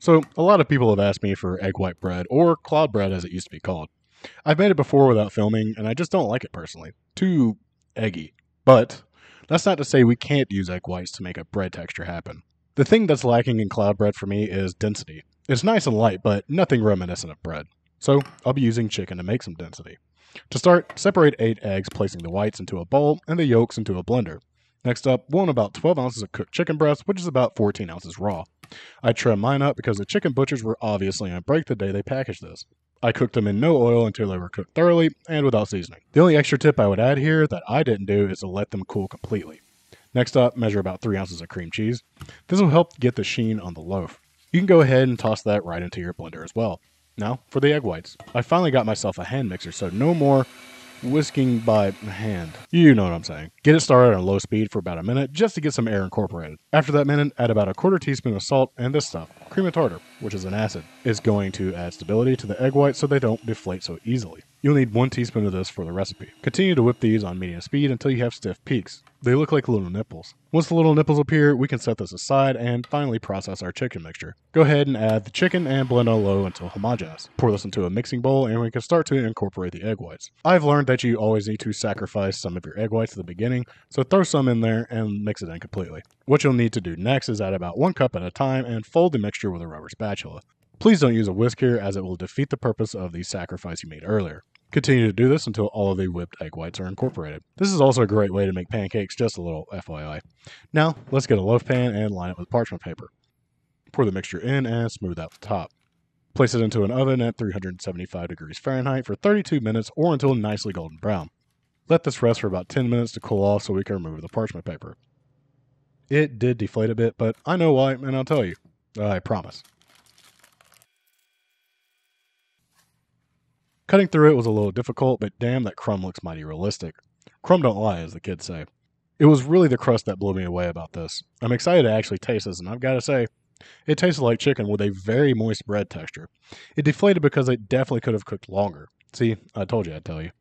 So, a lot of people have asked me for egg white bread, or cloud bread as it used to be called. I've made it before without filming, and I just don't like it personally. Too eggy. But that's not to say we can't use egg whites to make a bread texture happen. The thing that's lacking in cloud bread for me is density. It's nice and light, but nothing reminiscent of bread. So, I'll be using chicken to make some density. To start, separate 8 eggs, placing the whites into a bowl and the yolks into a blender. Next up, we'll want about 12 ounces of cooked chicken breast, which is about 14 ounces raw. I trimmed mine up because the chicken butchers were obviously on break the day they packaged this. I cooked them in no oil until they were cooked thoroughly and without seasoning. The only extra tip I would add here that I didn't do is to let them cool completely. Next up, measure about 3 ounces of cream cheese. This will help get the sheen on the loaf. You can go ahead and toss that right into your blender as well. Now, for the egg whites. I finally got myself a hand mixer, so no more whisking by hand. You know what I'm saying. Get it started on low speed for about a minute just to get some air incorporated. After that minute, add about a quarter teaspoon of salt and this stuff, cream of tartar, which is an acid. It's going to add stability to the egg whites so they don't deflate so easily. You'll need 1 teaspoon of this for the recipe. Continue to whip these on medium speed until you have stiff peaks. They look like little nipples. Once the little nipples appear, we can set this aside and finally process our chicken mixture. Go ahead and add the chicken and blend on low until homogeneous. Pour this into a mixing bowl and we can start to incorporate the egg whites. I've learned that you always need to sacrifice some of your egg whites at the beginning, so throw some in there and mix it in completely. What you'll need to do next is add about 1 cup at a time and fold the mixture with a rubber spatula. Please don't use a whisk here as it will defeat the purpose of the sacrifice you made earlier. Continue to do this until all of the whipped egg whites are incorporated. This is also a great way to make pancakes, just a little FYI. Now, let's get a loaf pan and line it with parchment paper. Pour the mixture in and smooth out the top. Place it into an oven at 375 degrees Fahrenheit for 32 minutes or until nicely golden brown. Let this rest for about 10 minutes to cool off so we can remove the parchment paper. It did deflate a bit, but I know why, and I'll tell you. I promise. Cutting through it was a little difficult, but damn, that crumb looks mighty realistic. Crumb don't lie, as the kids say. It was really the crust that blew me away about this. I'm excited to actually taste this, and I've got to say, it tasted like chicken with a very moist bread texture. It deflated because it definitely could have cooked longer. See, I told you I'd tell you.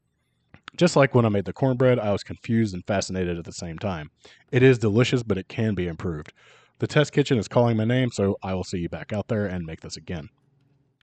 Just like when I made the cornbread, I was confused and fascinated at the same time. It is delicious, but it can be improved. The test kitchen is calling my name, so I will see you back out there and make this again.